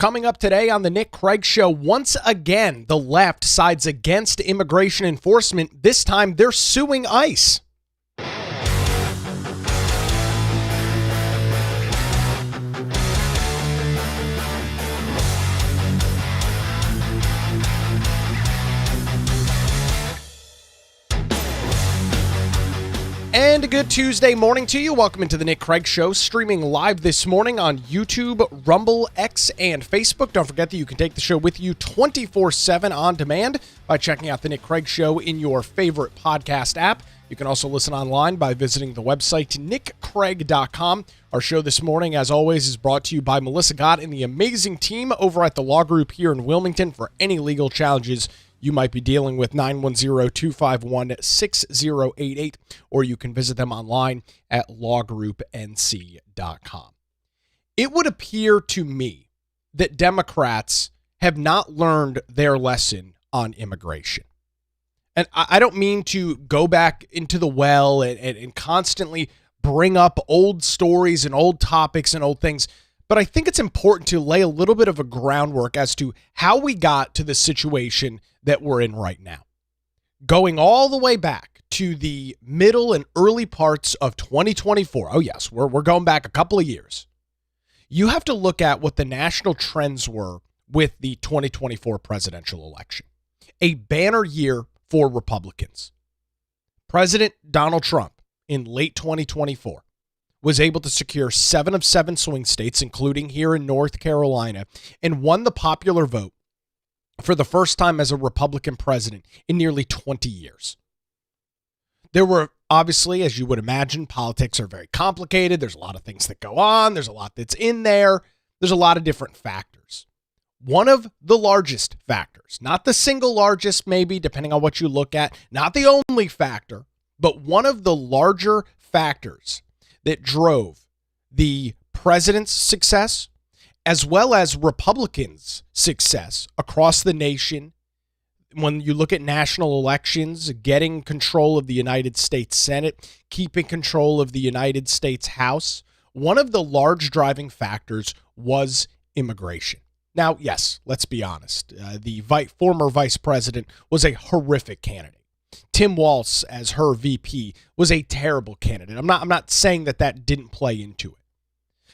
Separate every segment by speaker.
Speaker 1: Coming up today on the Nick Craig Show, once again, the left sides against immigration enforcement. This time, they're suing ICE. And a good Tuesday morning to you. Welcome into the Nick Craig Show, streaming live this morning on YouTube, Rumble, X, and Facebook. Don't forget that you can take the show with you 24/7 on demand by checking out the Nick Craig Show in your favorite podcast app. You can also listen online by visiting the website nickcraig.com. Our show this morning, as always, is brought to you by Melissa Gott and the amazing team over at the Law Group here in Wilmington. For any legal challenges you might be dealing with, 910-251-6088, or you can visit them online at lawgroupnc.com. It would appear to me that Democrats have not learned their lesson on immigration. And I don't mean to go back into the well and constantly bring up old stories and old topics and old things, but I think it's important to lay a little bit of a groundwork as to how we got to the situation that we're in right now. Going all the way back to the middle and early parts of 2024. Oh yes, we're going back a couple of years. You have to look at what the national trends were with the 2024 presidential election. A banner year for Republicans. President Donald Trump in late 2024 was able to secure 7 of 7 swing states, including here in North Carolina, and won the popular vote for the first time as a Republican president in nearly 20 years. There were, obviously, as you would imagine, politics are very complicated. There's a lot of things that go on. There's a lot that's in there. There's a lot of different factors. One of the largest factors, not the single largest, maybe, depending on what you look at, not the only factor, but one of the larger factors that drove the president's success, as well as Republicans' success across the nation. When you look at national elections, getting control of the United States Senate, keeping control of the United States House, one of the large driving factors was immigration. Now, yes, let's be honest. The former vice president was a horrific candidate. Tim Walz, as her VP, was a terrible candidate. I'm not saying that didn't play into it.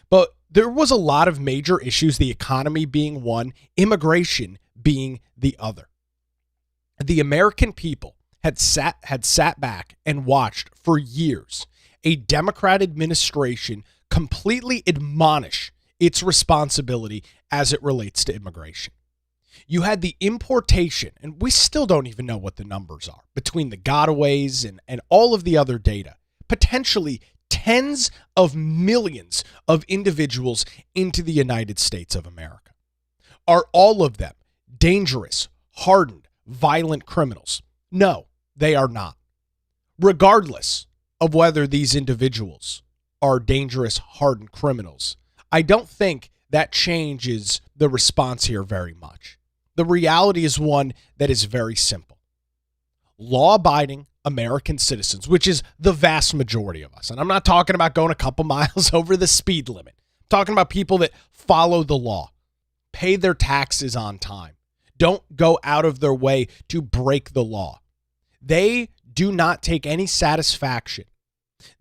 Speaker 1: But there was a lot of major issues, the economy being one, immigration being the other. The American people had sat back and watched for years a Democrat administration completely admonish its responsibility as it relates to immigration. You had the importation, and we still don't even know what the numbers are, between the gotaways and all of the other data, potentially tens of millions of individuals into the United States of America. Are all of them dangerous, hardened, violent criminals? No, they are not. Regardless of whether these individuals are dangerous, hardened criminals, I don't think that changes the response here very much. The reality is one that is very simple. Law-abiding American citizens, which is the vast majority of us, and I'm not talking about going a couple miles over the speed limit. I'm talking about people that follow the law, pay their taxes on time, don't go out of their way to break the law. They do not take any satisfaction.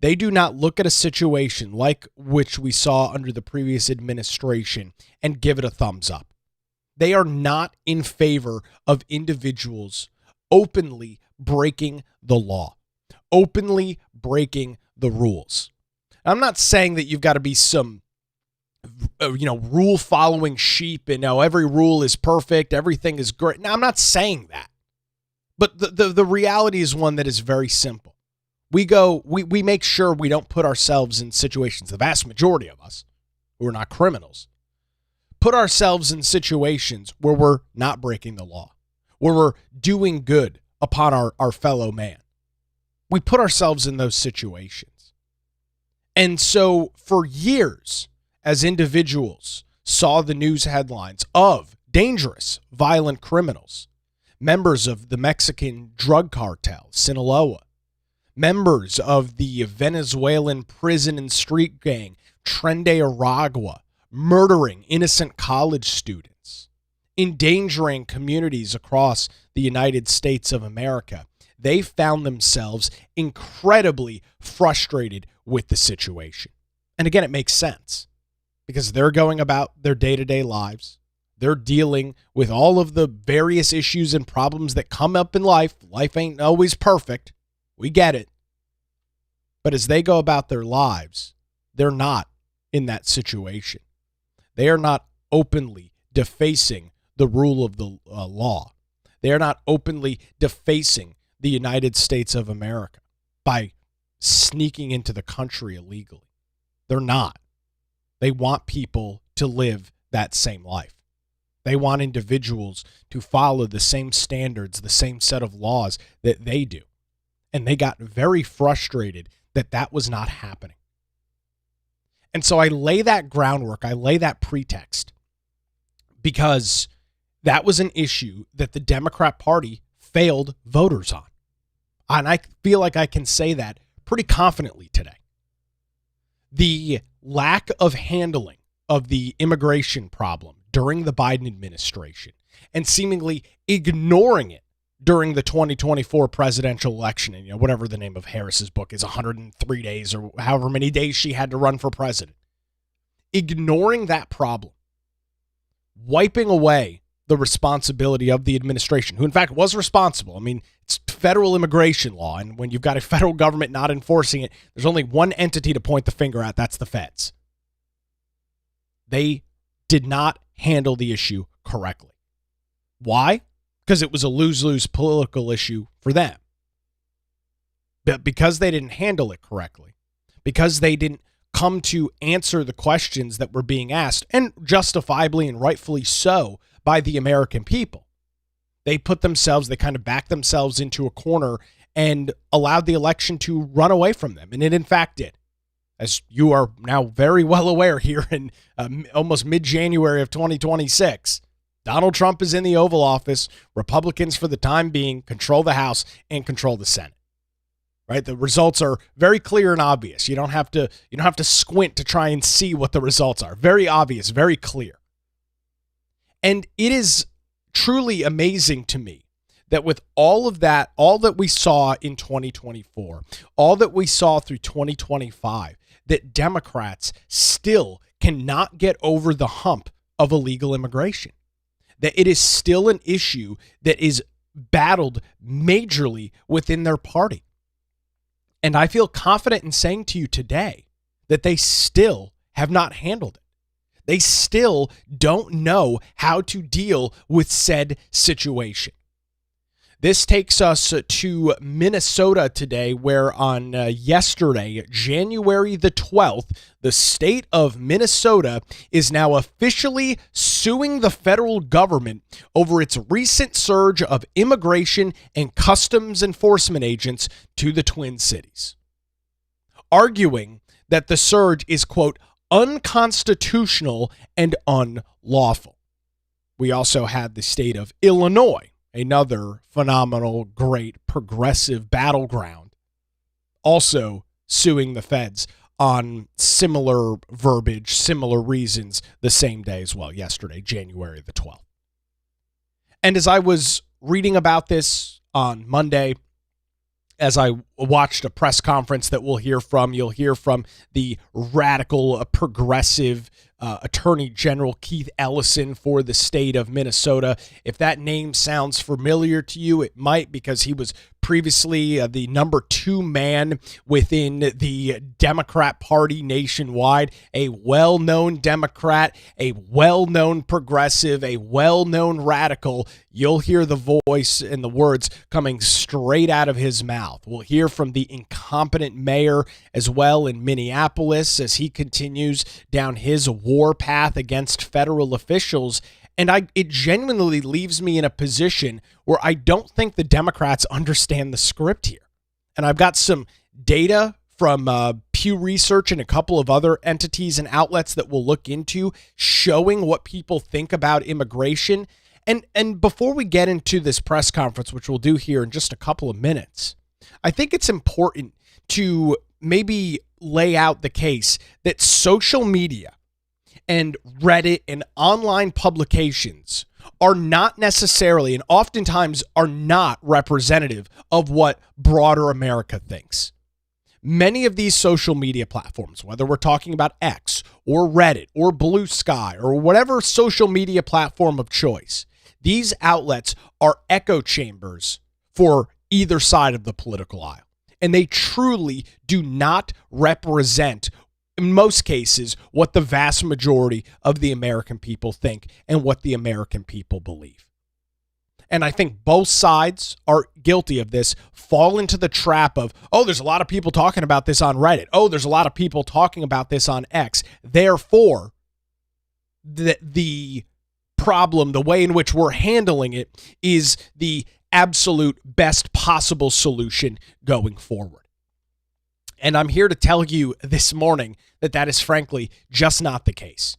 Speaker 1: They do not look at a situation like which we saw under the previous administration and give it a thumbs up. They are not in favor of individuals openly breaking the law, openly breaking the rules. I'm not saying that you've got to be some, rule following sheep and every rule is perfect, everything is great. Now, I'm not saying that. But the reality is one that is very simple. We make sure we don't put ourselves in situations, the vast majority of us who are not criminals, put ourselves in situations where we're not breaking the law, where we're doing good upon our fellow man. We put ourselves in those situations. And so for years, as individuals saw the news headlines of dangerous, violent criminals, members of the Mexican drug cartel, Sinaloa, members of the Venezuelan prison and street gang, Tren de Aragua, murdering innocent college students, endangering communities across the United States of America, they found themselves incredibly frustrated with the situation. And again, it makes sense because they're going about their day-to-day lives. They're dealing with all of the various issues and problems that come up in life. Life ain't always perfect. We get it. But as they go about their lives, they're not in that situation. They are not openly defacing the rule of the law. They are not openly defacing the United States of America by sneaking into the country illegally. They're not. They want people to live that same life. They want individuals to follow the same standards, the same set of laws that they do. And they got very frustrated that that was not happening. And so I lay that groundwork, I lay that pretext, because that was an issue that the Democrat Party failed voters on. And I feel like I can say that pretty confidently today. The lack of handling of the immigration problem during the Biden administration and seemingly ignoring it during the 2024 presidential election, and whatever the name of Harris's book is, 103 days or however many days she had to run for president. Ignoring that problem, wiping away the responsibility of the administration, who in fact was responsible. I mean, it's federal immigration law, and when you've got a federal government not enforcing it, there's only one entity to point the finger at, that's the feds. They did not handle the issue correctly. Why? Because it was a lose-lose political issue for them. But because they didn't handle it correctly, because they didn't come to answer the questions that were being asked, and justifiably and rightfully so, by the American people, they kind of backed themselves into a corner and allowed the election to run away from them. And it in fact did. As you are now very well aware here in almost mid-January of 2026, Donald Trump is in the Oval Office. Republicans, for the time being, control the House and control the Senate. Right? The results are very clear and obvious. You don't have to squint to try and see what the results are. Very obvious, very clear. And it is truly amazing to me that with all of that, all that we saw in 2024, all that we saw through 2025, that Democrats still cannot get over the hump of illegal immigration. That it is still an issue that is battled majorly within their party. And I feel confident in saying to you today that they still have not handled it. They still don't know how to deal with said situation. This takes us to Minnesota today, where on yesterday, January the 12th, the state of Minnesota is now officially suing the federal government over its recent surge of immigration and customs enforcement agents to the Twin Cities, arguing that the surge is, quote, unconstitutional and unlawful. We also had the state of Illinois, another phenomenal, great, progressive battleground, also suing the feds on similar verbiage, similar reasons, the same day as well, yesterday, January the 12th. And as I was reading about this on Monday, as I watched a press conference that you'll hear from the radical, progressive Attorney General Keith Ellison for the state of Minnesota. If that name sounds familiar to you, it might, because he was previously the number 2 man within the Democrat Party nationwide, a well-known Democrat, a well-known progressive, a well-known radical. You'll hear the voice and the words coming straight out of his mouth. We'll hear from the incompetent mayor as well in Minneapolis as he continues down his war path against federal officials. And it genuinely leaves me in a position where I don't think the Democrats understand the script here. And I've got some data from Pew Research and a couple of other entities and outlets that we'll look into showing what people think about immigration. And before we get into this press conference, which we'll do here in just a couple of minutes, I think it's important to maybe lay out the case that social media and Reddit and online publications are not necessarily and oftentimes are not representative of what broader America thinks. Many of these social media platforms, whether we're talking about X or Reddit or Blue Sky or whatever social media platform of choice, these outlets are echo chambers for either side of the political aisle. And they truly do not represent, in most cases, what the vast majority of the American people think and what the American people believe. And I think both sides are guilty of this, fall into the trap of, oh, there's a lot of people talking about this on Reddit. Oh, there's a lot of people talking about this on X. Therefore, the problem, the way in which we're handling it, is the absolute best possible solution going forward. And I'm here to tell you this morning that that is frankly just not the case.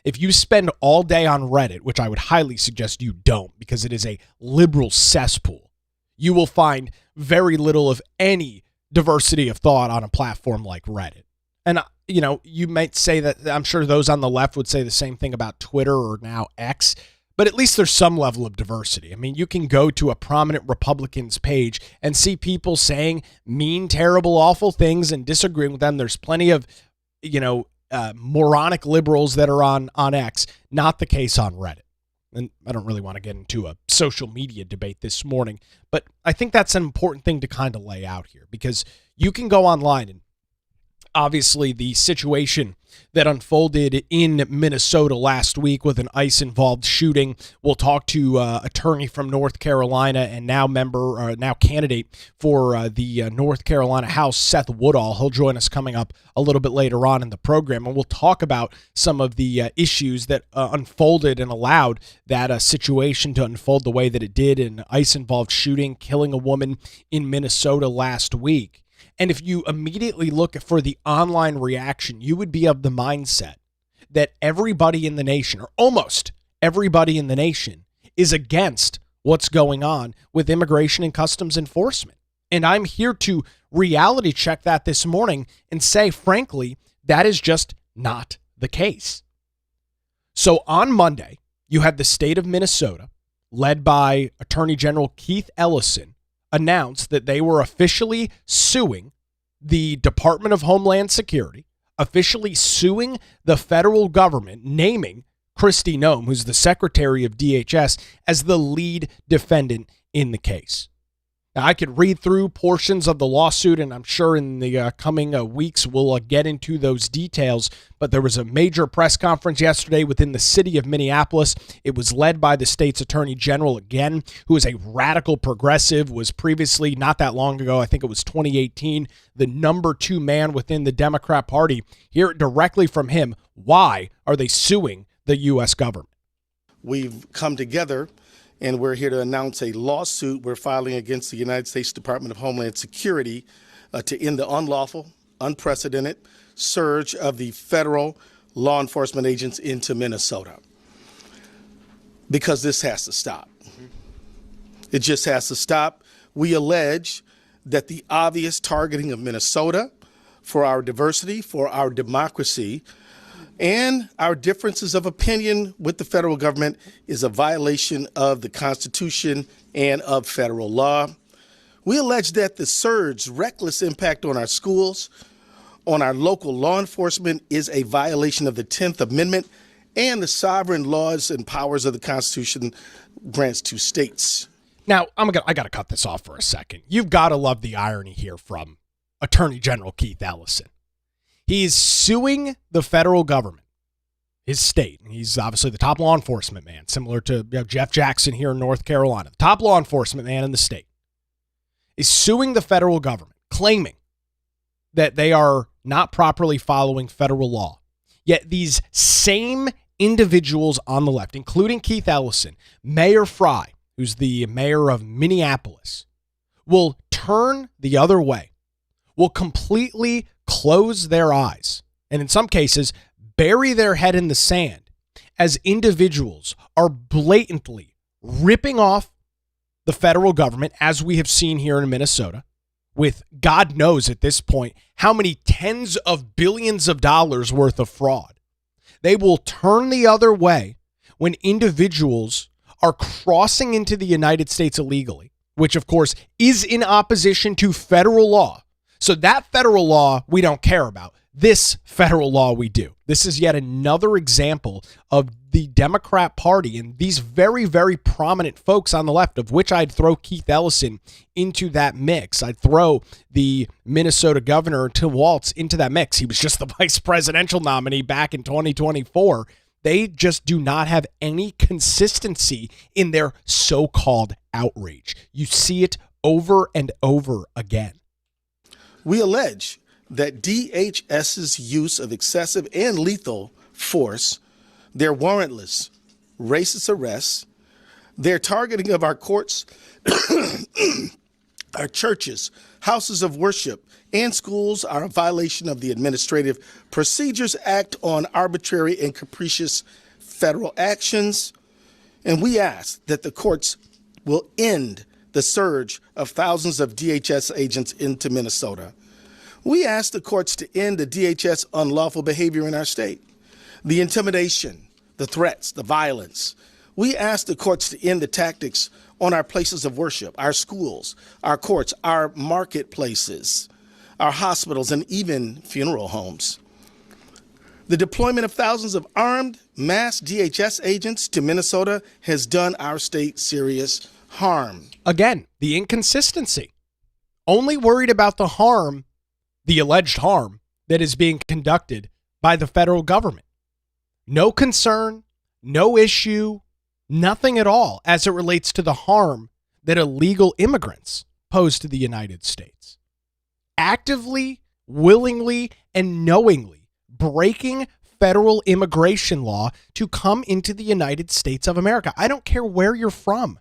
Speaker 1: If you spend all day on Reddit, which I would highly suggest you don't because it is a liberal cesspool, you will find very little of any diversity of thought on a platform like Reddit. And, you know, you might say that, I'm sure those on the left would say the same thing about Twitter or now X, but at least there's some level of diversity. I mean, you can go to a prominent Republicans page and see people saying mean, terrible, awful things and disagreeing with them. There's plenty of, moronic liberals that are on X. Not the case on Reddit. And I don't really want to get into a social media debate this morning, but I think that's an important thing to kind of lay out here, because you can go online and obviously the situation that unfolded in Minnesota last week with an ICE-involved shooting. We'll talk to attorney from North Carolina and now candidate for the North Carolina House, Seth Woodall. He'll join us coming up a little bit later on in the program, and we'll talk about some of the issues that unfolded and allowed that situation to unfold the way that it did, an ICE-involved shooting, killing a woman in Minnesota last week. And if you immediately look for the online reaction, you would be of the mindset that everybody in the nation, or almost everybody in the nation, is against what's going on with immigration and customs enforcement. And I'm here to reality check that this morning and say, frankly, that is just not the case. So on Monday, you had the state of Minnesota, led by Attorney General Keith Ellison, announced that they were officially suing the Department of Homeland Security, officially suing the federal government, naming Kristi Noem, who's the secretary of DHS, as the lead defendant in the case. Now, I could read through portions of the lawsuit, and I'm sure in the coming weeks we'll get into those details, but there was a major press conference yesterday within the city of Minneapolis. It was led by the state's attorney general, again, who is a radical progressive, was previously, not that long ago, I think it was 2018, the number 2 man within the Democrat Party. Hear it directly from him. Why are they suing the U.S. government?
Speaker 2: We've come together, and we're here to announce a lawsuit we're filing against the United States Department of Homeland Security to end the unlawful, unprecedented surge of the federal law enforcement agents into Minnesota. Because this has to stop. It just has to stop. We allege that the obvious targeting of Minnesota for our diversity, for our democracy, and our differences of opinion with the federal government is a violation of the Constitution and of federal law. We allege that the surge's reckless impact on our schools, on our local law enforcement, is a violation of the 10th Amendment and the sovereign laws and powers of the Constitution grants to states.
Speaker 1: Now, I got to cut this off for a second. You've got to love the irony here from Attorney General Keith Ellison. He's suing the federal government, his state. He's obviously the top law enforcement man, similar to Jeff Jackson here in North Carolina. The top law enforcement man in the state is suing the federal government, claiming that they are not properly following federal law. Yet these same individuals on the left, including Keith Ellison, Mayor Fry, who's the mayor of Minneapolis, will turn the other way, will completely close their eyes, and in some cases, bury their head in the sand as individuals are blatantly ripping off the federal government, as we have seen here in Minnesota, with God knows at this point how many tens of billions of dollars worth of fraud. They will turn the other way when individuals are crossing into the United States illegally, which of course is in opposition to federal law. So that federal law we don't care about. This federal law we do. This is yet another example of the Democrat Party and these very, very prominent folks on the left, of which I'd throw Keith Ellison into that mix. I'd throw the Minnesota governor, Tim Walz, into that mix. He was just the vice presidential nominee back in 2024. They just do not have any consistency in their so-called outrage. You see it over and over again.
Speaker 2: We allege that DHS's use of excessive and lethal force, their warrantless, racist arrests, their targeting of our courts, our churches, houses of worship, and schools are a violation of the Administrative Procedures Act on arbitrary and capricious federal actions. And we ask that the courts will end the surge of thousands of DHS agents into Minnesota. We ask the courts to end the DHS unlawful behavior in our state, the intimidation, the threats, the violence. We ask the courts to end the tactics on our places of worship, our schools, our courts, our marketplaces, our hospitals, and even funeral homes. The deployment of thousands of armed mass DHS agents to Minnesota has done our state serious harm.
Speaker 1: Again, the inconsistency. Only worried about the harm, the alleged harm, that is being conducted by the federal government. No concern, no issue, nothing at all as it relates to the harm that illegal immigrants pose to the United States. Actively, willingly, and knowingly breaking federal immigration law to come into the United States of America. I don't care where you're from.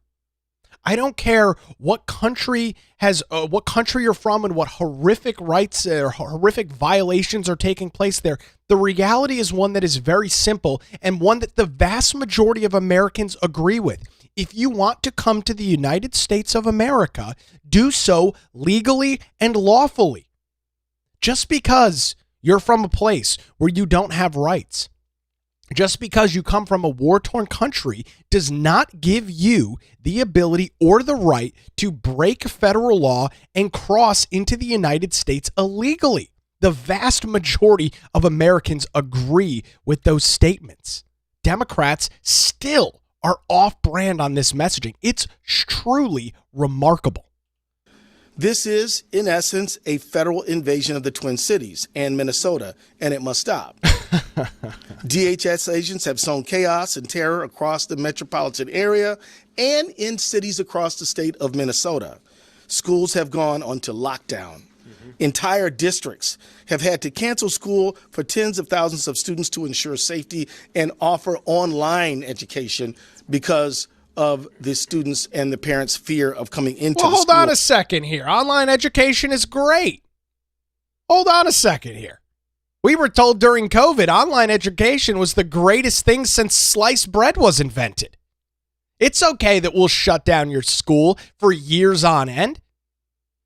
Speaker 1: I don't care what country you're from and what horrific rights or horrific violations are taking place there. The reality is one that is very simple and one that the vast majority of Americans agree with. If you want to come to the United States of America, do so legally and lawfully. Just because you're from a place where you don't have rights, just because you come from a war-torn country, does not give you the ability or the right to break federal law and cross into the United States illegally. The vast majority of Americans agree with those statements. Democrats still are off-brand on this messaging. It's truly remarkable.
Speaker 2: This is, in essence, a federal invasion of the Twin Cities and Minnesota, and it must stop. DHS agents have sown chaos and terror across the metropolitan area and in cities across the state of Minnesota. Schools have gone onto lockdown. Entire districts have had to cancel school for tens of thousands of students to ensure safety and offer online education because of the students and the parents' fear of coming into the school.
Speaker 1: Hold on a second here. Online education is great. Hold on a second here. We were told during COVID online education was the greatest thing since sliced bread was invented. It's okay that we'll shut down your school for years on end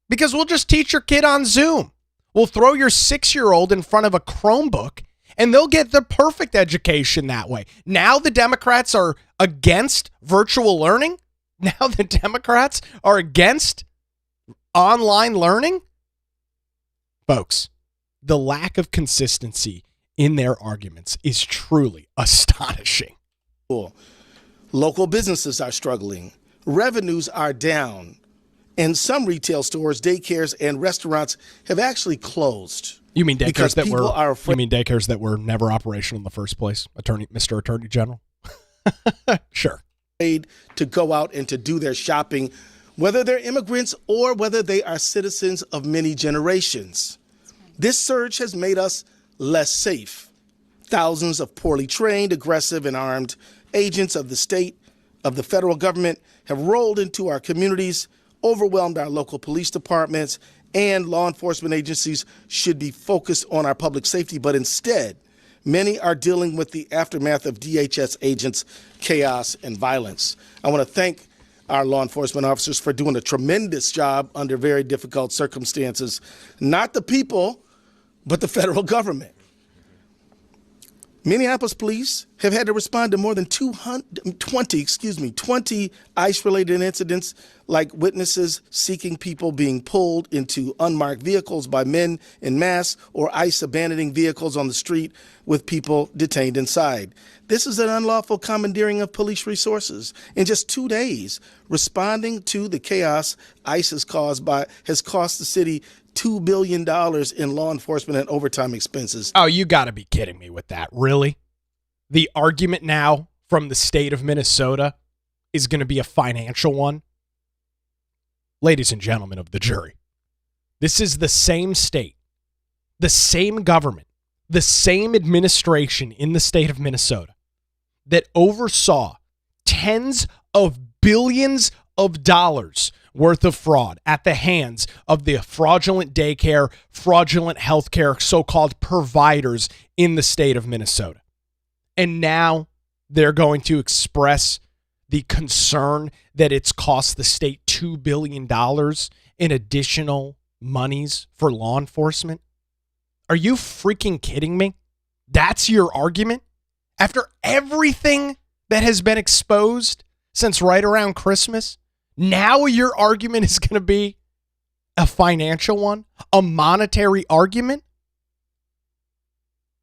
Speaker 1: because we'll just teach your kid on Zoom. We'll throw your 6-year-old in front of a Chromebook and they'll get the perfect education that way. Now the Democrats are against virtual learning? Now the Democrats are against online learning? Folks, the lack of consistency in their arguments is truly astonishing.
Speaker 2: Local businesses are struggling. Revenues are down. And some retail stores, daycares, and restaurants have actually closed.
Speaker 1: You mean daycares that were
Speaker 2: afraid.
Speaker 1: You mean daycares that were never operational in the first place, Mr. Attorney General? Sure.
Speaker 2: To go out and to do their shopping, whether they're immigrants or whether they are citizens of many generations. This surge has made us less safe. Thousands of poorly trained, aggressive, and armed agents of the state, of the federal government have rolled into our communities, overwhelmed our local police departments, and law enforcement agencies should be focused on our public safety, but instead, many are dealing with the aftermath of DHS agents' chaos and violence. I want to thank our law enforcement officers for doing a tremendous job under very difficult circumstances. Not the people, but the federal government. Minneapolis police have had to respond to more than 20 ICE-related incidents, like witnesses seeking people being pulled into unmarked vehicles by men in mass, or ICE abandoning vehicles on the street with people detained inside. This is an unlawful commandeering of police resources. In just 2 days, responding to the chaos ICE has cost the city $2 billion in law enforcement and overtime expenses.
Speaker 1: Oh, you got to be kidding me with that. Really? The argument now from the state of Minnesota is going to be a financial one? Ladies and gentlemen of the jury, this is the same state, the same government, the same administration in the state of Minnesota that oversaw tens of billions of dollars worth of fraud at the hands of the fraudulent daycare, fraudulent healthcare, so-called providers in the state of Minnesota. And now they're going to express the concern that it's cost the state $2 billion in additional monies for law enforcement. Are you freaking kidding me? That's your argument? After everything that has been exposed since right around Christmas? Now your argument is going to be a financial one, a monetary argument?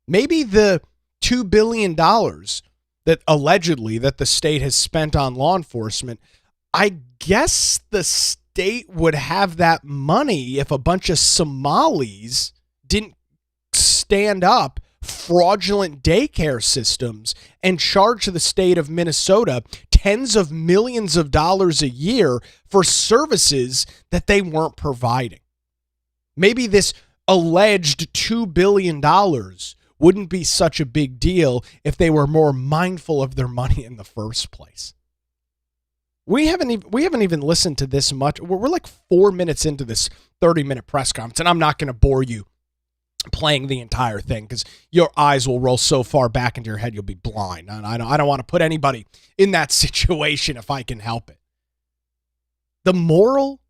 Speaker 1: Maybe the $2 billion that allegedly that the state has spent on law enforcement, I guess the state would have that money if a bunch of Somalis didn't stand up fraudulent daycare systems and charge the state of Minnesota tens of millions of dollars a year for services that they weren't providing. Maybe this alleged $2 billion wouldn't be such a big deal if they were more mindful of their money in the first place. We haven't even listened to this much. We're like 4 minutes into this 30-minute press conference, and I'm not going to bore you playing the entire thing because your eyes will roll so far back into your head you'll be blind. And I don't want to put anybody in that situation if I can help it. The moral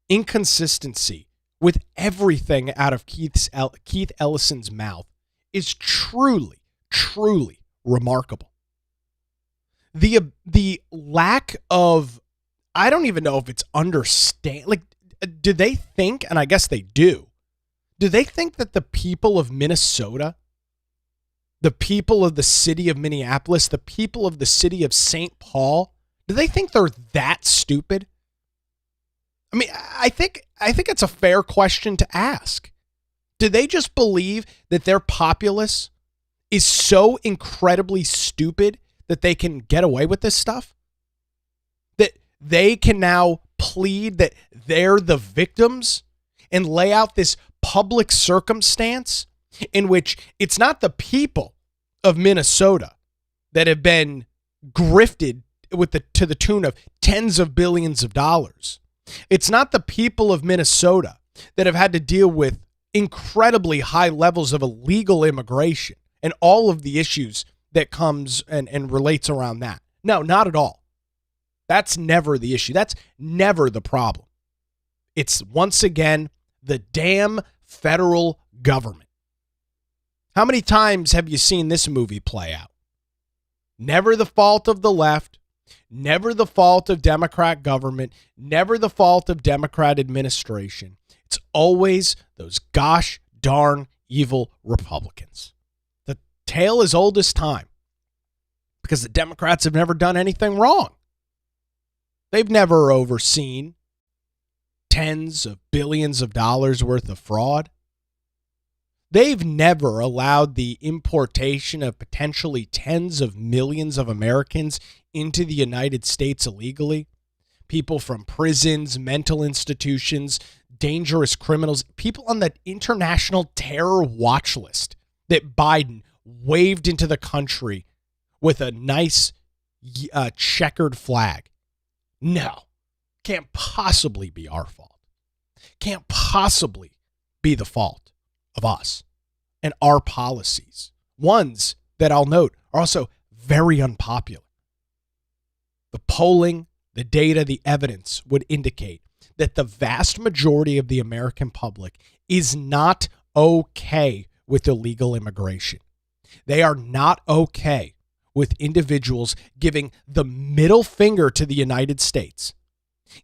Speaker 1: inconsistency with everything out of Keith Ellison's mouth is truly, truly remarkable. The lack of, I don't even know if it's understand. Like, do they think, and I guess they do they think that the people of Minnesota, the people of the city of Minneapolis, the people of the city of St. Paul, do they think they're that stupid? I mean, I think it's a fair question to ask. Do they just believe that their populace is so incredibly stupid that they can get away with this stuff? That they can now plead that they're the victims and lay out this public circumstance in which it's not the people of Minnesota that have been grifted to the tune of tens of billions of dollars. It's not the people of Minnesota that have had to deal with incredibly high levels of illegal immigration and all of the issues that comes and relates around that. No, not at all. That's never the issue. That's never the problem. It's, once again, the damn federal government. How many times have you seen this movie play out? Never the fault of the left, never the fault of Democrat government, never the fault of Democrat administration. It's always those gosh darn evil Republicans. The tale is old as time because the Democrats have never done anything wrong. They've never overseen tens of billions of dollars worth of fraud. They've never allowed the importation of potentially tens of millions of Americans into the United States illegally. People from prisons, mental institutions, dangerous criminals, people on the international terror watch list that Biden waved into the country with a nice checkered flag. No, can't possibly be our fault. Can't possibly be the fault of us and our policies. Ones that I'll note are also very unpopular. The polling, the data, the evidence would indicate that the vast majority of the American public is not okay with illegal immigration. They are not okay with individuals giving the middle finger to the United States,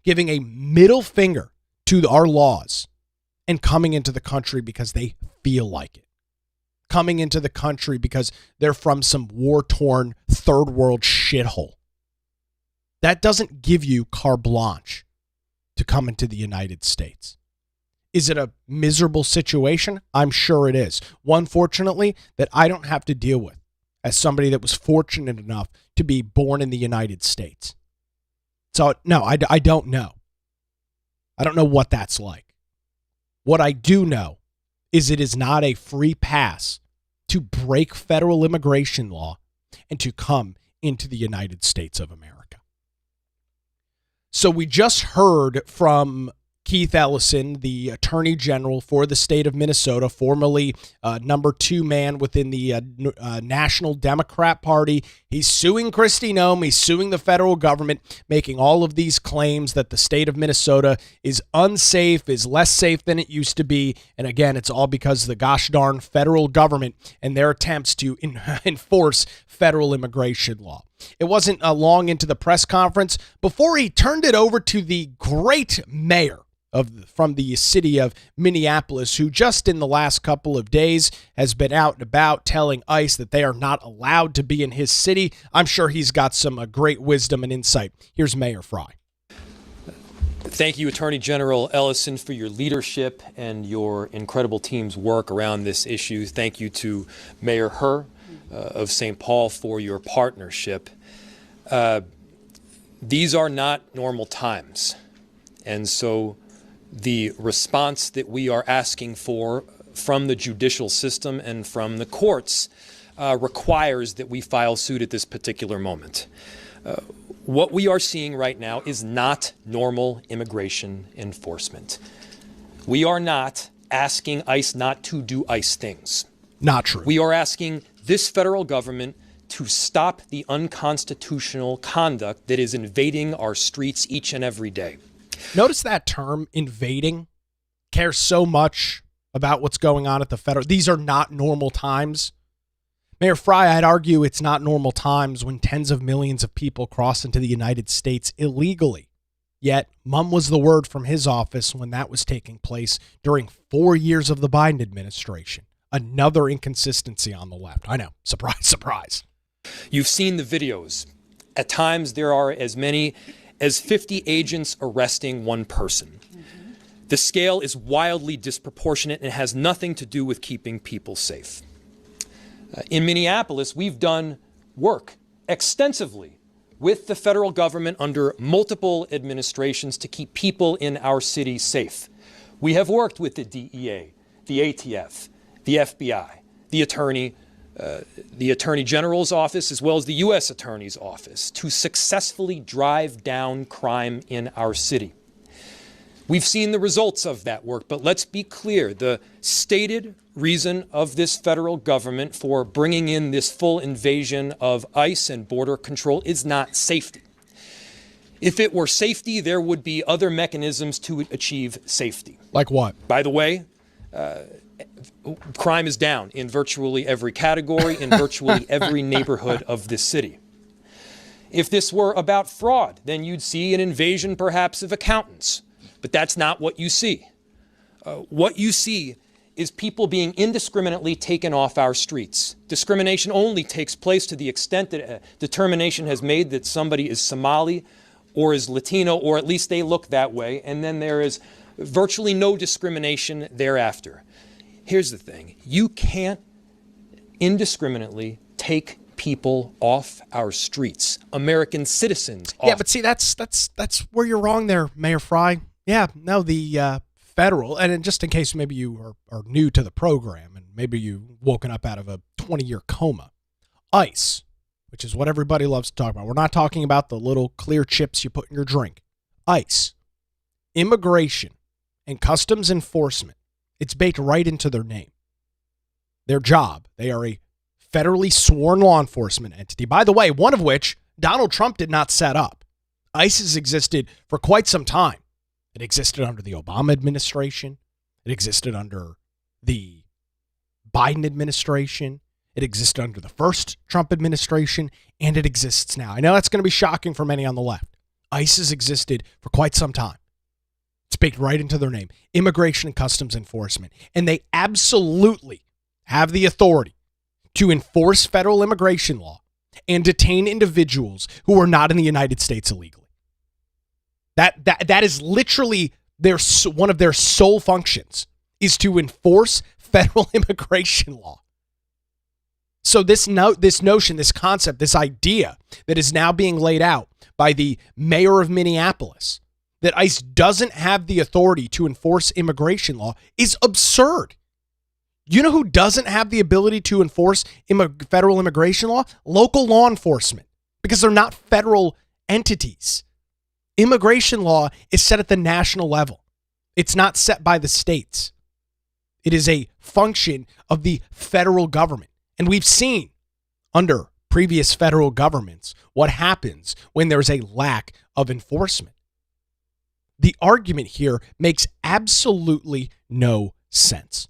Speaker 1: giving a middle finger to our laws, and coming into the country because they feel like it. Coming into the country because they're from some war-torn third world shithole. That doesn't give you carte blanche to come into the United States. Is it a miserable situation? I'm sure it is. One, fortunately, that I don't have to deal with as somebody that was fortunate enough to be born in the United States. So, no, I don't know. I don't know what that's like. What I do know is it is not a free pass to break federal immigration law and to come into the United States of America. So we just heard from Keith Ellison, the Attorney General for the state of Minnesota, formerly number 2 man within the National Democrat Party. He's suing Kristi Noem. He's suing the federal government, making all of these claims that the state of Minnesota is unsafe, is less safe than it used to be. And again, it's all because of the gosh darn federal government and their attempts to enforce federal immigration law. It wasn't long into the press conference before he turned it over to the great mayor from the city of Minneapolis, who just in the last couple of days has been out and about telling ICE that they are not allowed to be in his city. I'm sure he's got some great wisdom and insight. Here's Mayor Fry.
Speaker 3: Thank you, Attorney General Ellison, for your leadership and your incredible team's work around this issue. Thank you to Mayor Herr of St. Paul for your partnership. These are not normal times, and so the response that we are asking for from the judicial system and from the courts requires that we file suit at this particular moment. What we are seeing right now is not normal immigration enforcement. We are not asking ICE not to do ICE things.
Speaker 1: Not true.
Speaker 3: We are asking this federal government to stop the unconstitutional conduct that is invading our streets each and every day.
Speaker 1: Notice that term, invading, cares so much about what's going on at the federal. These are not normal times. Mayor Fry, I'd argue it's not normal times when tens of millions of people cross into the United States illegally. Yet, mum was the word from his office when that was taking place during 4 years of the Biden administration. Another inconsistency on the left. I know. Surprise, surprise.
Speaker 3: You've seen the videos. At times, there are as many as 50 agents arresting one person. The scale is wildly disproportionate and has nothing to do with keeping people safe. In Minneapolis, we've done work extensively with the federal government under multiple administrations to keep people in our city safe. We have worked with the DEA, the ATF, the FBI, the Attorney General's office, as well as the U.S. Attorney's office, to successfully drive down crime in our city. We've seen the results of that work, but let's be clear. The stated reason of this federal government for bringing in this full invasion of ICE and border control is not safety. If it were safety, there would be other mechanisms to achieve safety.
Speaker 1: Like what?
Speaker 3: By the way, crime is down in virtually every category, in virtually every neighborhood of this city. If this were about fraud, then you'd see an invasion perhaps of accountants. But that's not what you see. What you see is people being indiscriminately taken off our streets. Discrimination only takes place to the extent that a determination has made that somebody is Somali or is Latino, or at least they look that way, and then there is virtually no discrimination thereafter. Here's the thing. You can't indiscriminately take people off our streets, American citizens off.
Speaker 1: Yeah, but see, that's where you're wrong there, Mayor Fry. Yeah, no, the federal, and just in case maybe you are new to the program and maybe you woken up out of a 20-year coma, ICE, which is what everybody loves to talk about. We're not talking about the little clear chips you put in your drink. ICE, immigration and customs enforcement, it's baked right into their name. Their job, they are a federally sworn law enforcement entity, by the way, one of which Donald Trump did not set up. ICE has existed for quite some time. It existed under the Obama administration. It existed under the Biden administration. It existed under the first Trump administration, and it exists now. I know that's going to be shocking for many on the left. ICE has existed for quite some time. It's baked right into their name, Immigration and Customs Enforcement. And they absolutely have the authority to enforce federal immigration law and detain individuals who are not in the United States illegally. That is literally one of their sole functions, is to enforce federal immigration law. So this notion, this concept, this idea that is now being laid out by the mayor of Minneapolis, that ICE doesn't have the authority to enforce immigration law, is absurd. You know who doesn't have the ability to enforce federal immigration law? Local law enforcement, because they're not federal entities. Immigration law is set at the national level. It's not set by the states. It is a function of the federal government. And we've seen under previous federal governments what happens when there's a lack of enforcement. The argument here makes absolutely no sense.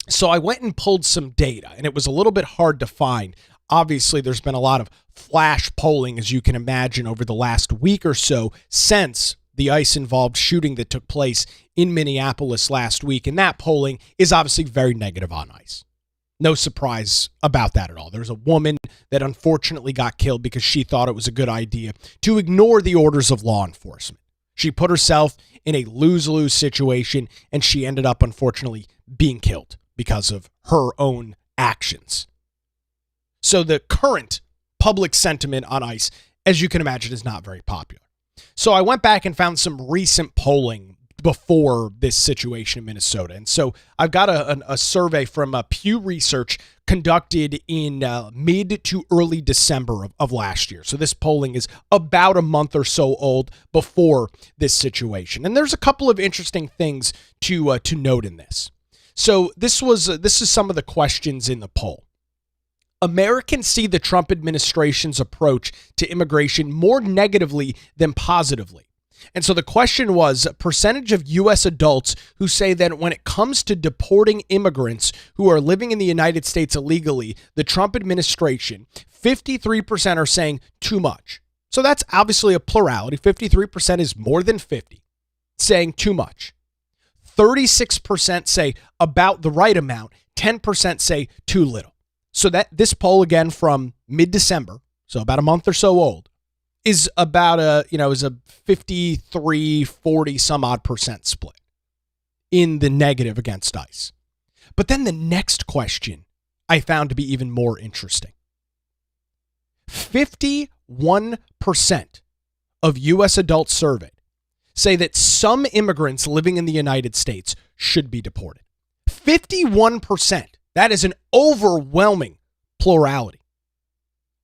Speaker 1: So I went and pulled some data, and it was a little bit hard to find. Obviously, there's been a lot of flash polling, as you can imagine, over the last week or so since the ICE-involved shooting that took place in Minneapolis last week. And that polling is obviously very negative on ICE. No surprise about that at all. There's a woman that unfortunately got killed because she thought it was a good idea to ignore the orders of law enforcement. She put herself in a lose-lose situation, and she ended up, unfortunately, being killed because of her own actions. So the current public sentiment on ICE, as you can imagine, is not very popular. So I went back and found some recent polling before this situation in Minnesota. And so I've got a survey from Pew Research conducted in mid to early December of last year. So this polling is about a month or so old before this situation. And there's a couple of interesting things to note in this. So this is some of the questions in the poll. Americans see the Trump administration's approach to immigration more negatively than positively. And so the question was, a percentage of U.S. adults who say that when it comes to deporting immigrants who are living in the United States illegally, the Trump administration, 53% are saying too much. So that's obviously a plurality. 53% is more than 50, saying too much. 36% say about the right amount. 10% say too little. So that this poll, again, from mid-December, so about a month or so old, is about a 53-40 some odd percent split in the negative against ICE. But then the next question I found to be even more interesting. 51% of U.S. adults surveyed say that some immigrants living in the United States should be deported. 51%. That is an overwhelming plurality.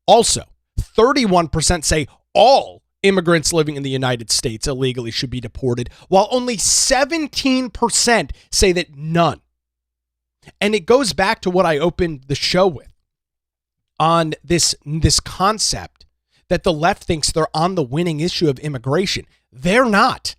Speaker 1: Also, 31% say all immigrants living in the United States illegally should be deported, while only 17% say that none. And it goes back to what I opened the show with on this concept that the left thinks they're on the winning issue of immigration. They're not.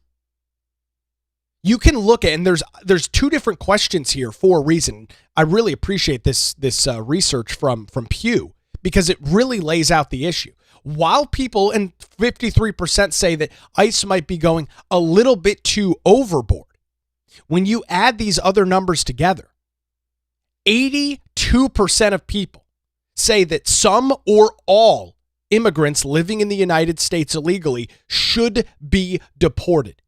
Speaker 1: You can look at, and there's two different questions here for a reason. I really appreciate this research from Pew, because it really lays out the issue. While people, and 53% say that ICE might be going a little bit too overboard, when you add these other numbers together, 82% of people say that some or all immigrants living in the United States illegally should be deported.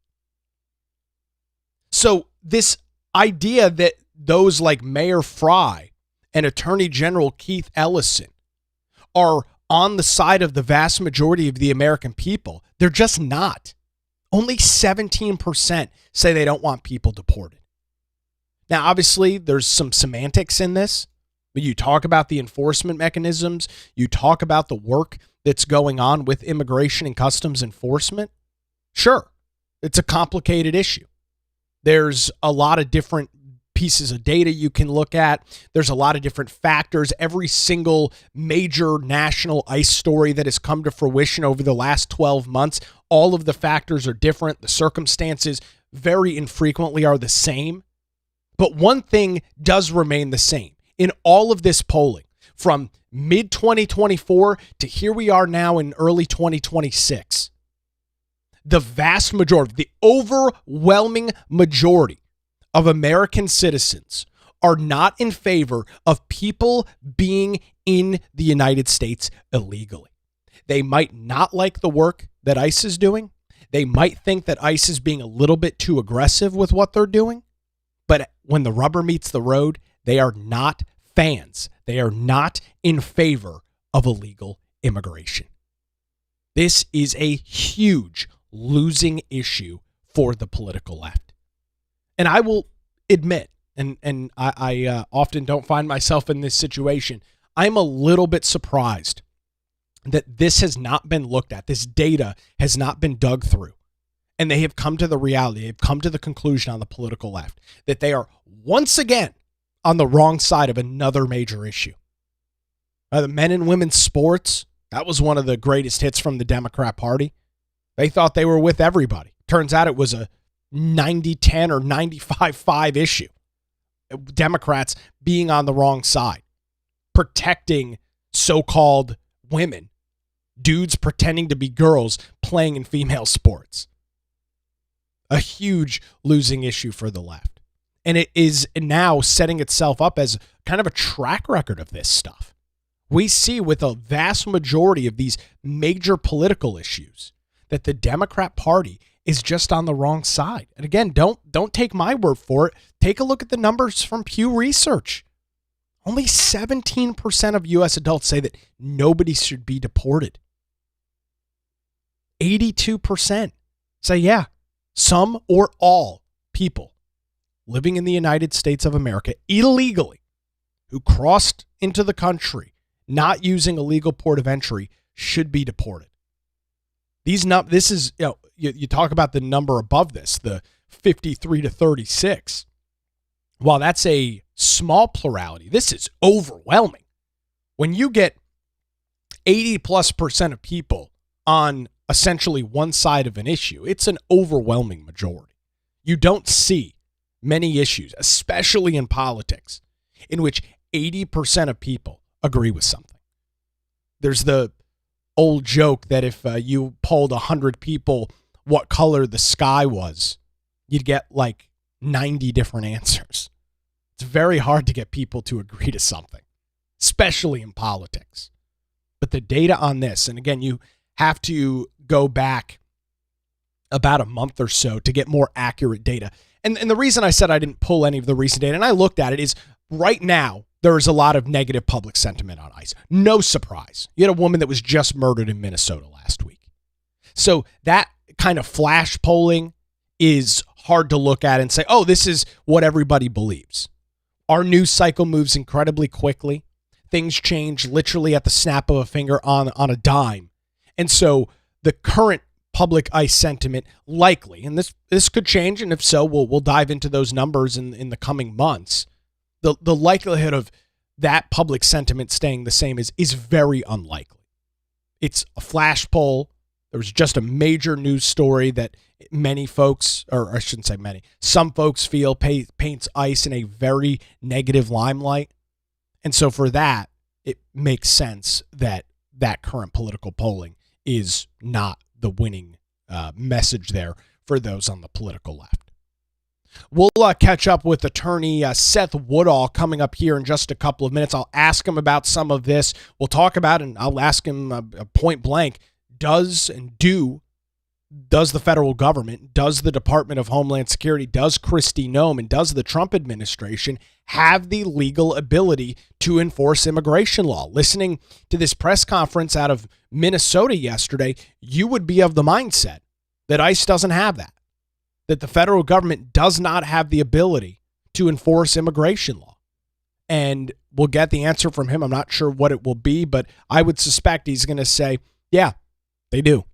Speaker 1: So this idea that those like Mayor Fry and Attorney General Keith Ellison are on the side of the vast majority of the American people, they're just not. Only 17% say they don't want people deported. Now, obviously, there's some semantics in this. But you talk about the enforcement mechanisms, you talk about the work that's going on with immigration and customs enforcement. Sure, it's a complicated issue. There's a lot of different pieces of data you can look at. There's a lot of different factors. Every single major national ICE story that has come to fruition over the last 12 months, all of the factors are different. The circumstances very infrequently are the same. But one thing does remain the same. In all of this polling, from mid 2024 to here we are now in early 2026. The vast majority, the overwhelming majority of American citizens are not in favor of people being in the United States illegally. They might not like the work that ICE is doing. They might think that ICE is being a little bit too aggressive with what they're doing. But when the rubber meets the road, they are not fans. They are not in favor of illegal immigration. This is a huge losing issue for the political left. And I will admit, and I often don't find myself in this situation, I'm a little bit surprised that this has not been looked at. This data has not been dug through. And they have come to the reality, they've come to the conclusion on the political left that they are once again on the wrong side of another major issue. The men and women's sports, that was one of the greatest hits from the Democrat Party. They thought they were with everybody. Turns out it was a 90-10 or 95-5 issue. Democrats being on the wrong side, protecting so-called women, dudes pretending to be girls playing in female sports. A huge losing issue for the left. And it is now setting itself up as kind of a track record of this stuff. We see with a vast majority of these major political issues that the Democrat Party is just on the wrong side. And again, don't take my word for it. Take a look at the numbers from Pew Research. Only 17% of U.S. adults say that nobody should be deported. 82% say, yeah, some or all people living in the United States of America illegally who crossed into the country not using a legal port of entry should be deported. This is, you talk about the number above this, the 53 to 36. While that's a small plurality, this is overwhelming. When you get 80+% of people on essentially one side of an issue, it's an overwhelming majority. You don't see many issues, especially in politics, in which 80% of people agree with something. There's the old joke that if you polled 100 people what color the sky was, you'd get like 90 different answers. It's very hard to get people to agree to something, especially in politics. But the data on this, and again, you have to go back about a month or so to get more accurate data. And the reason I said I didn't pull any of the recent data, and I looked at it, is right now, there is a lot of negative public sentiment on ICE. No surprise. You had a woman that was just murdered in Minnesota last week. So that kind of flash polling is hard to look at and say, oh, this is what everybody believes. Our news cycle moves incredibly quickly. Things change literally at the snap of a finger on a dime. And so the current public ICE sentiment likely, and this could change, and if so, we'll dive into those numbers in the coming months. The likelihood of that public sentiment staying the same is very unlikely. It's a flash poll. There was just a major news story that many folks, or I shouldn't say many, some folks feel paints ICE in a very negative limelight. And so for that, it makes sense that current political polling is not the winning message there for those on the political left. We'll catch up with attorney Seth Woodall coming up here in just a couple of minutes. I'll ask him about some of this. We'll talk about it, and I'll ask him point blank, does the federal government, does the Department of Homeland Security, does Kristi Noem, and does the Trump administration have the legal ability to enforce immigration law? Listening to this press conference out of Minnesota yesterday, you would be of the mindset that ICE doesn't have that the federal government does not have the ability to enforce immigration law. And we'll get the answer from him. I'm not sure what it will be, but I would suspect he's going to say, yeah, they do.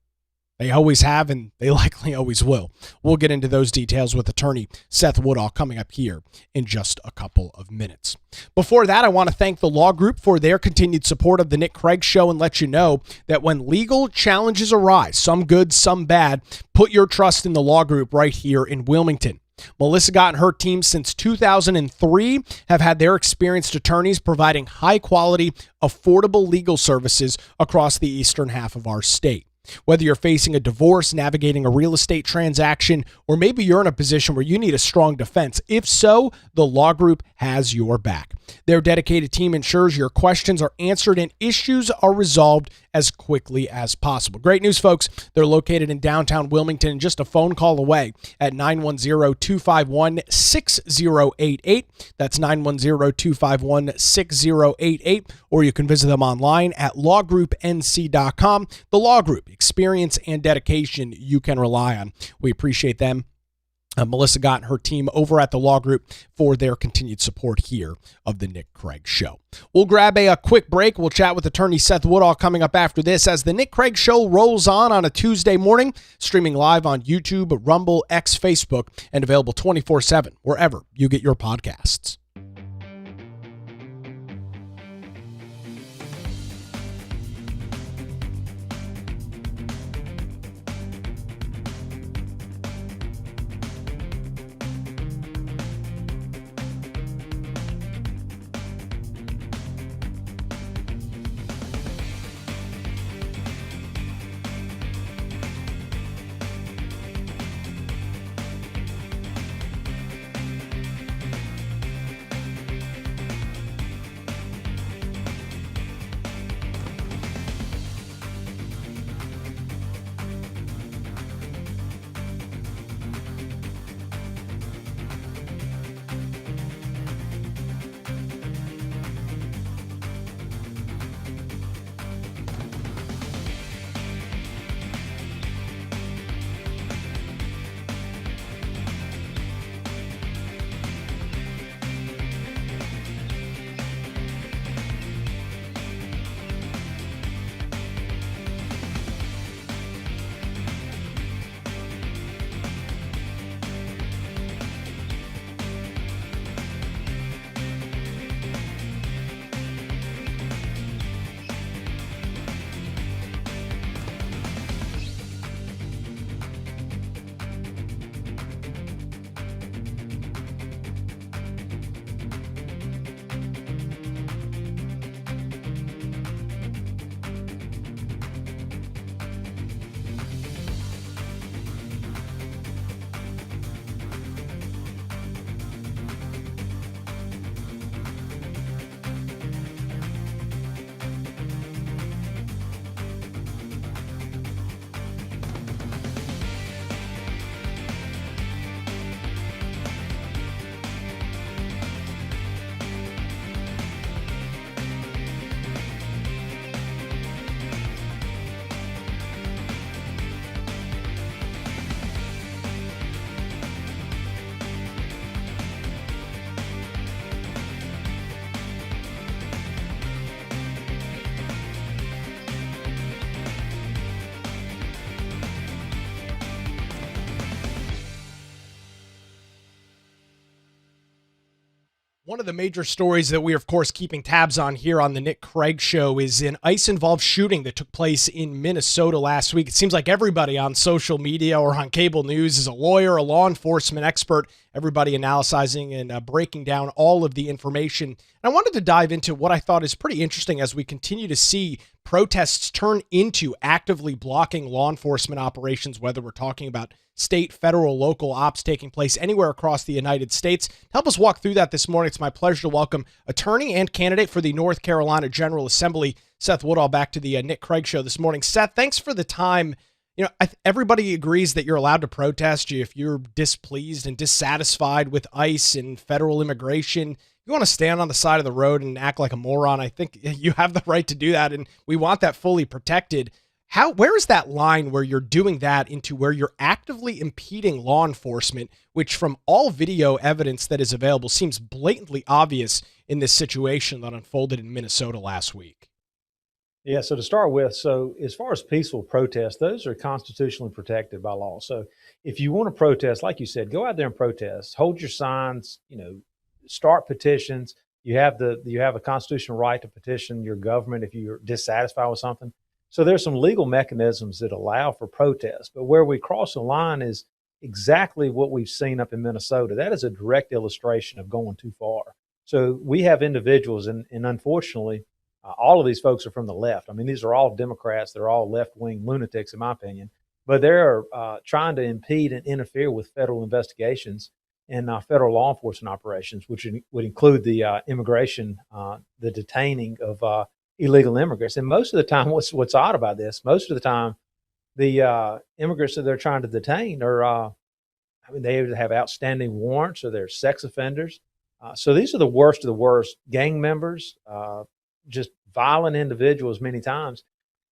Speaker 1: They always have, and they likely always will. We'll get into those details with attorney Seth Woodall coming up here in just a couple of minutes. Before that, I want to thank the Law Group for their continued support of the Nick Craig Show and let you know that when legal challenges arise, some good, some bad, put your trust in the Law Group right here in Wilmington. Melissa Gott and her team since 2003 have had their experienced attorneys providing high-quality, affordable legal services across the eastern half of our state. Whether you're facing a divorce, navigating a real estate transaction, or maybe you're in a position where you need a strong defense, if so, the Law Group has your back. Their dedicated team ensures your questions are answered and issues are resolved as quickly as possible. Great news, folks. They're located in downtown Wilmington and just a phone call away at 910-251-6088. That's 910-251-6088. Or you can visit them online at lawgroupnc.com. The Law Group, experience and dedication you can rely on. We appreciate them. Melissa Gott and her team over at the Law Group for their continued support here of the Nick Craig Show. We'll grab a quick break. We'll chat with attorney Seth Woodall coming up after this as the Nick Craig Show rolls on a Tuesday morning, streaming live on YouTube, Rumble, X, Facebook, and available 24/7 wherever you get your podcasts. One of the major stories that we are, of course, keeping tabs on here on the Nick Craig Show is an ICE-involved shooting that took place in Minnesota last week. It seems like everybody on social media or on cable news is a lawyer, a law enforcement expert, everybody analyzing and breaking down all of the information. And I wanted to dive into what I thought is pretty interesting as we continue to see protests turn into actively blocking law enforcement operations, whether we're talking about state, federal, local ops taking place anywhere across the United States. To help us walk through that this morning, it's my pleasure to welcome attorney and candidate for the North Carolina General Assembly, Seth Woodall, back to the Nick Craig Show this morning. Seth, thanks for the time. You know, everybody agrees that you're allowed to protest if you're displeased and dissatisfied with ICE and federal immigration. You want to stand on the side of the road and act like a moron. I think you have the right to do that, and we want that fully protected. Where is that line where you're doing that into where you're actively impeding law enforcement, which from all video evidence that is available seems blatantly obvious in this situation that unfolded in Minnesota last week?
Speaker 4: Yeah, so to start with, so as far as peaceful protests, those are constitutionally protected by law. So if you want to protest, like you said, go out there and protest, hold your signs, start petitions. You have a constitutional right to petition your government if you're dissatisfied with something. So there's some legal mechanisms that allow for protest, but where we cross the line is exactly what we've seen up in Minnesota. That is a direct illustration of going too far. So we have individuals, and unfortunately, all of these folks are from the left. I mean, these are all Democrats. They're all left-wing lunatics, in my opinion. But they're trying to impede and interfere with federal investigations and federal law enforcement operations, which would include the immigration, the detaining of illegal immigrants. And most of the time, what's odd about this? Most of the time, the immigrants that they're trying to detain are, I mean, they either have outstanding warrants or they're sex offenders. So these are the worst of the worst, gang members, just violent individuals many times.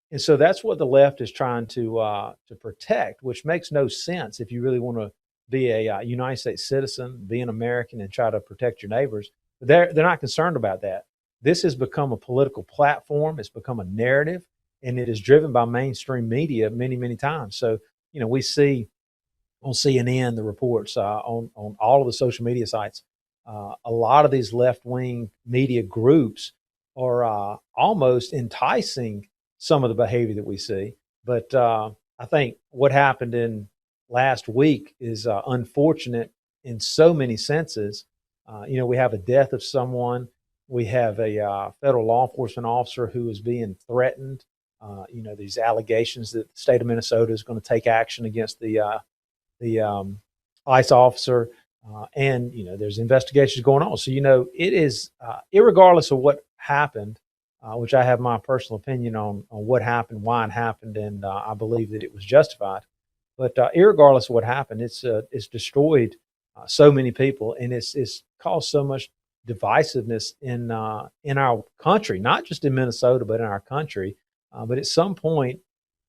Speaker 4: And so that's what the left is trying to protect, which makes no sense if you really want to be a United States citizen, be an American, and try to protect your neighbors. But they're not concerned about that. This has become a political platform. It's become a narrative, and it is driven by mainstream media many times. So, you know, we see on CNN the reports, on all of the social media sites. A lot of these left-wing media groups are almost enticing some of the behavior that we see. But I think what happened in last week is unfortunate in so many senses. You know, we have a death of someone. We have a federal law enforcement officer who is being threatened. You know, these allegations that the state of Minnesota is going to take action against the ICE officer. And, you know, there's investigations going on. So, you know, it is, irregardless of what happened, which I have my personal opinion on what happened, why it happened, and I believe that it was justified. But irregardless of what happened, it's destroyed so many people, and it's caused so much divisiveness in our country, not just in Minnesota, but in our country. But at some point,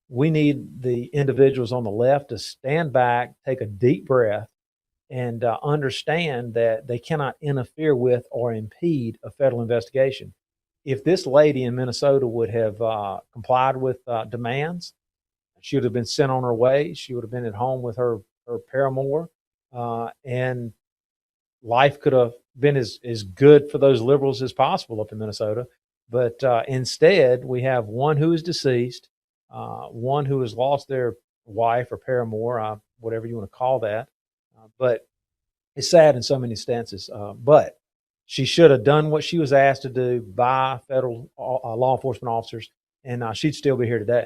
Speaker 4: we need the individuals on the left to stand back, take a deep breath, and understand that they cannot interfere with or impede a federal investigation. If this lady in Minnesota would have complied with demands, she would have been sent on her way. She would have been at home with her paramour, and life could have been as good for those liberals as possible up in Minnesota. But instead, we have one who is deceased, one who has lost their wife or paramour, whatever you want to call that. But it's sad in so many instances. But she should have done what she was asked to do by federal law enforcement officers, and she'd still be here today.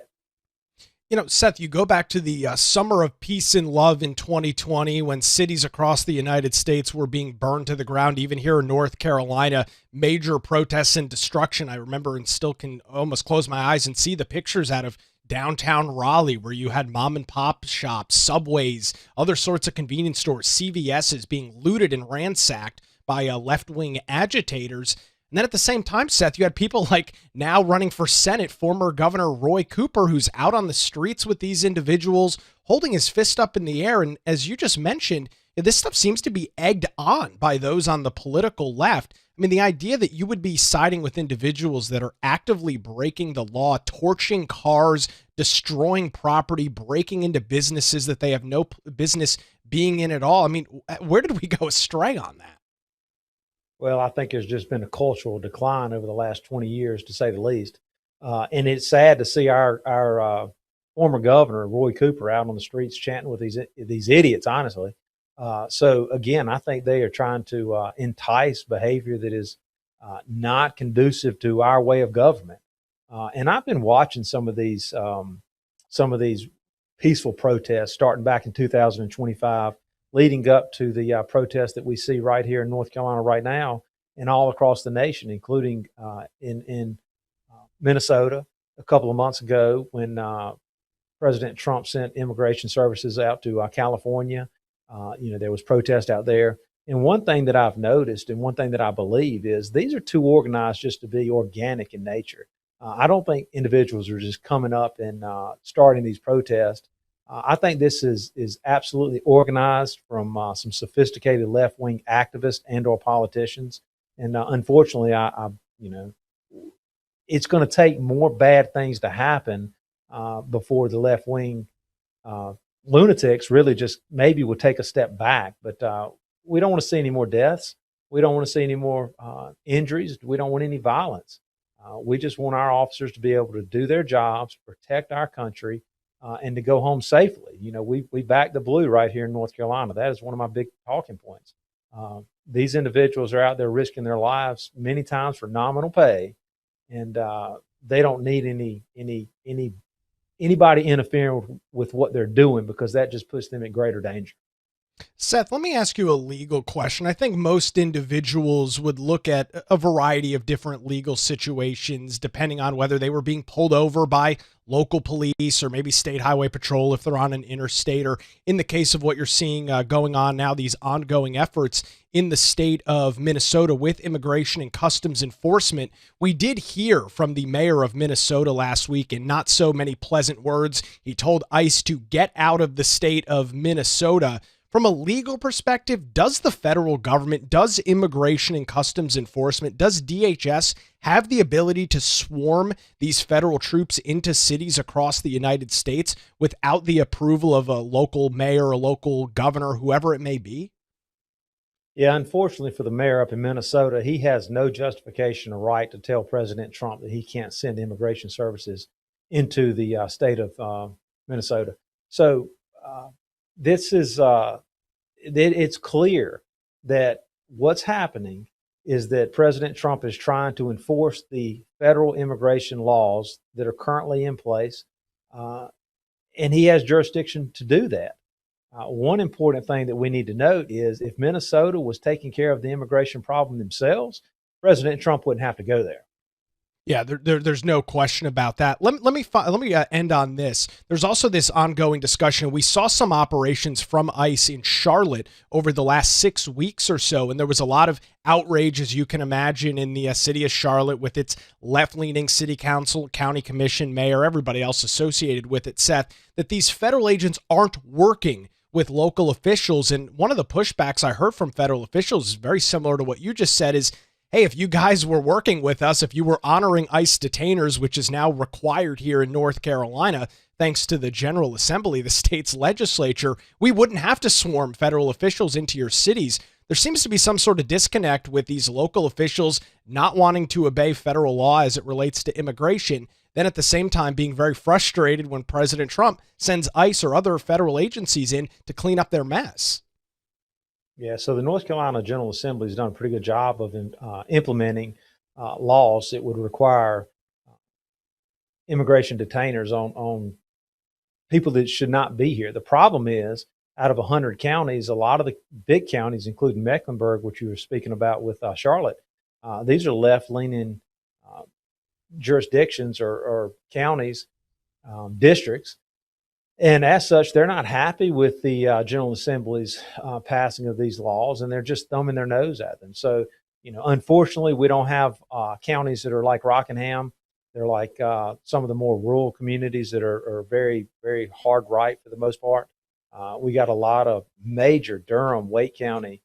Speaker 1: You know, Seth, you go back to the summer of peace and love in 2020 when cities across the United States were being burned to the ground. Even here in North Carolina, major protests and destruction. I remember and still can almost close my eyes and see the pictures out of downtown Raleigh where you had mom and pop shops, Subways, other sorts of convenience stores, CVS's being looted and ransacked by left-wing agitators. And then at the same time, Seth, you had people like now running for Senate, former Governor Roy Cooper, who's out on the streets with these individuals, holding his fist up in the air. And as you just mentioned, this stuff seems to be egged on by those on the political left. I mean, the idea that you would be siding with individuals that are actively breaking the law, torching cars, destroying property, breaking into businesses that they have no business being in at all. I mean, where did we go astray on that?
Speaker 4: Well, I think there's just been a cultural decline over the last 20 years, to say the least. And it's sad to see our former governor, Roy Cooper, out on the streets chanting with these idiots, honestly. So, again, I think they are trying to entice behavior that is not conducive to our way of government. And I've been watching some of these peaceful protests starting back in 2025, leading up to the protests that we see right here in North Carolina right now and all across the nation, including in Minnesota a couple of months ago when President Trump sent immigration services out to California. There was protest out there. And one thing that I've noticed and one thing that I believe is these are too organized just to be organic in nature. I don't think individuals are just coming up and starting these protests. I think this is absolutely organized from some sophisticated left-wing activists and/or politicians, and unfortunately, it's going to take more bad things to happen before the left-wing lunatics really just maybe will take a step back. But we don't want to see any more deaths. We don't want to see any more injuries. We don't want any violence. We just want our officers to be able to do their jobs, protect our country, and to go home safely. We back the blue right here in North Carolina. That is one of my big talking points. These individuals are out there risking their lives many times for nominal pay, and they don't need anybody interfering with what they're doing, because that just puts them in greater danger.
Speaker 1: Seth, let me ask you a legal question. I think most individuals would look at a variety of different legal situations depending on whether they were being pulled over by local police or maybe state highway patrol if they're on an interstate, or in the case of what you're seeing going on now, these ongoing efforts in the state of Minnesota with immigration and customs enforcement. We did hear from the mayor of Minnesota last week in not so many pleasant words. He told ICE to get out of the state of Minnesota. From a legal perspective, does the federal government, does immigration and customs enforcement, does DHS have the ability to swarm these federal troops into cities across the United States without the approval of a local mayor, a local governor, whoever it may be?
Speaker 4: Yeah, unfortunately for the mayor up in Minnesota, he has no justification or right to tell President Trump that he can't send immigration services into the state of Minnesota. So this is it's clear that what's happening is that President Trump is trying to enforce the federal immigration laws that are currently in place, and he has jurisdiction to do that. One important thing that we need to note is if Minnesota was taking care of the immigration problem themselves, President Trump wouldn't have to go there.
Speaker 1: Yeah, there's no question about that. Let me end on this. There's also this ongoing discussion. We saw some operations from ICE in Charlotte over the last 6 weeks or so, and there was a lot of outrage, as you can imagine, in the city of Charlotte with its left-leaning city council, county commission, mayor, everybody else associated with it, Seth, that these federal agents aren't working with local officials. And one of the pushbacks I heard from federal officials is very similar to what you just said is, hey, if you guys were working with us, if you were honoring ICE detainers, which is now required here in North Carolina, thanks to the General Assembly, the state's legislature, we wouldn't have to swarm federal officials into your cities. There seems to be some sort of disconnect with these local officials not wanting to obey federal law as it relates to immigration, then at the same time being very frustrated when President Trump sends ICE or other federal agencies in to clean up their mess.
Speaker 4: Yeah, so the North Carolina General Assembly has done a pretty good job of implementing laws that would require immigration detainers on people that should not be here. The problem is, out of 100 counties, a lot of the big counties, including Mecklenburg, which you were speaking about with Charlotte, these are left-leaning jurisdictions or counties, districts. And as such, they're not happy with the General Assembly's passing of these laws, and they're just thumbing their nose at them. So, unfortunately, we don't have counties that are like Rockingham. They're like some of the more rural communities that are very, very hard right for the most part. We got a lot of major Durham, Wake County,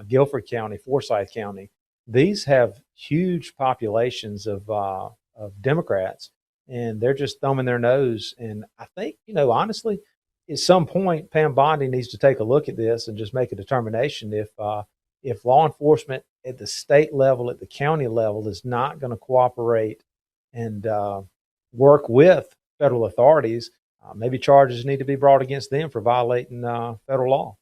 Speaker 4: Guilford County, Forsyth County. These have huge populations of Democrats, and they're just thumbing their nose. And I think, honestly, at some point, Pam Bondi needs to take a look at this and just make a determination if law enforcement at the state level, at the county level, is not going to cooperate and work with federal authorities, maybe charges need to be brought against them for violating federal law.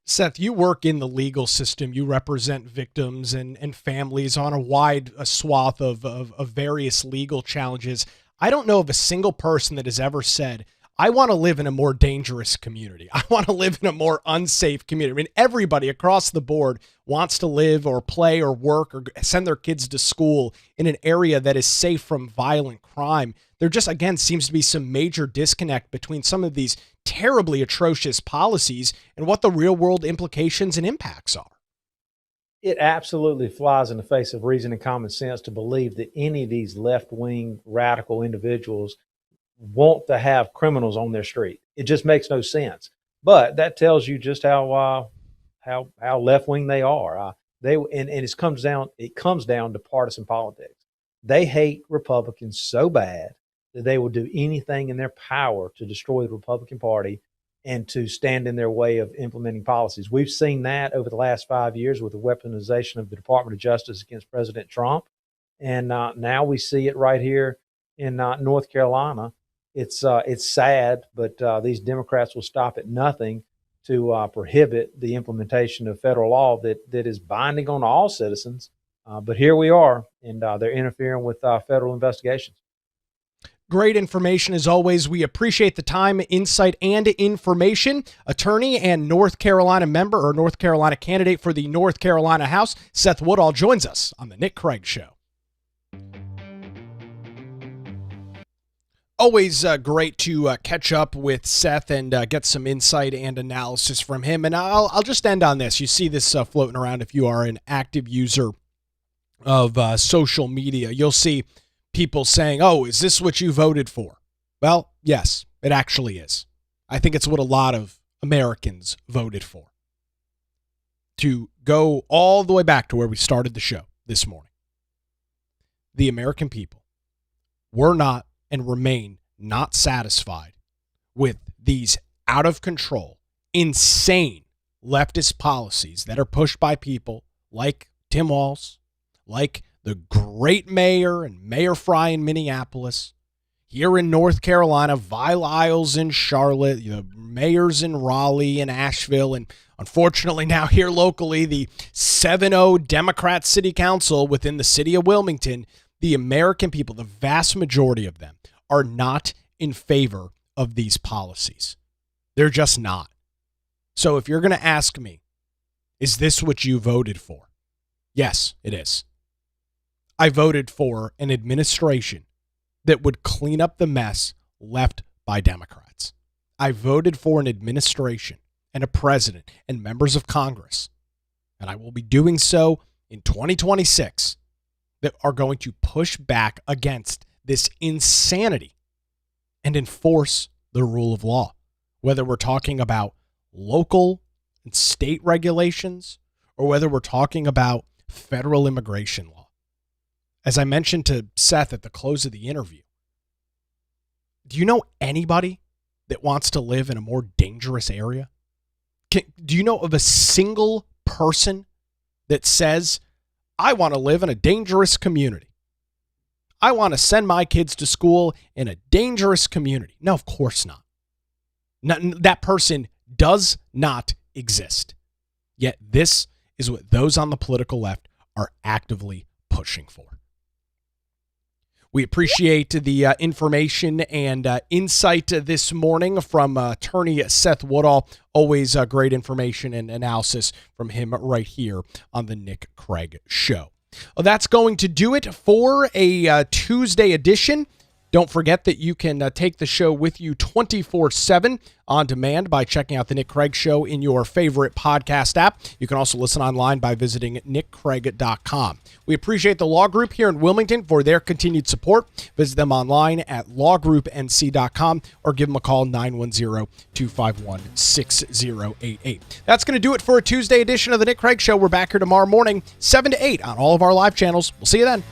Speaker 1: Seth, you work in the legal system. You represent victims and families on a wide swath of various legal challenges. I don't know of a single person that has ever said, I want to live in a more dangerous community. I want to live in a more unsafe community. I mean, everybody across the board wants to live or play or work or send their kids to school in an area that is safe from violent crime. There just, again, seems to be some major disconnect between some of these terribly atrocious policies and what the real world implications and impacts are.
Speaker 4: It absolutely flies in the face of reason and common sense to believe that any of these left-wing radical individuals want to have criminals on their street. It just makes no sense. But that tells you just how left-wing they are. It comes down to partisan politics. They hate Republicans so bad that they will do anything in their power to destroy the Republican Party and to stand in their way of implementing policies. We've seen that over the last 5 years with the weaponization of the Department of Justice against President Trump. And now we see it right here in North Carolina it's sad, but these Democrats will stop at nothing to prohibit the implementation of federal law that is binding on all citizens. But here we are, and they're interfering with federal investigations.
Speaker 1: Great information as always. We appreciate the time, insight, and information. Attorney and North Carolina member or North Carolina candidate for the North Carolina House, Seth Woodall, joins us on the Nick Craig Show. Always great to catch up with Seth and get some insight and analysis from him. And I'll just end on this. You see this floating around if you are an active user of social media. You'll see people saying, oh, is this what you voted for? Well, yes, it actually is. I think it's what a lot of Americans voted for. To go all the way back to where we started the show this morning. The American people were not and remain not satisfied with these out of control, insane leftist policies that are pushed by people like Tim Walz, like the great mayor and Mayor Fry in Minneapolis, here in North Carolina, Vile Isles in Charlotte, the mayors in Raleigh and Asheville, and unfortunately now here locally, the 7-0 Democrat City Council within the city of Wilmington. The American people, the vast majority of them, are not in favor of these policies. They're just not. So if you're going to ask me, is this what you voted for? Yes, it is. I voted for an administration that would clean up the mess left by Democrats. I voted for an administration and a president and members of Congress, and I will be doing so in 2026, that are going to push back against this insanity and enforce the rule of law, whether we're talking about local and state regulations or whether we're talking about federal immigration law. As I mentioned to Seth at the close of the interview, do you know anybody that wants to live in a more dangerous area? Do you know of a single person that says, I want to live in a dangerous community? I want to send my kids to school in a dangerous community. No, of course not. That person does not exist. Yet this is what those on the political left are actively pushing for. We appreciate the information and insight this morning from attorney Seth Woodall. Always great information and analysis from him right here on the Nick Craig Show. Well, that's going to do it for a Tuesday edition. Don't forget that you can take the show with you 24/7 on demand by checking out the Nick Craig Show in your favorite podcast app. You can also listen online by visiting nickcraig.com. We appreciate the Law Group here in Wilmington for their continued support. Visit them online at lawgroupnc.com or give them a call 910-251-6088. That's going to do it for a Tuesday edition of the Nick Craig Show. We're back here tomorrow morning, 7 to 8 on all of our live channels. We'll see you then.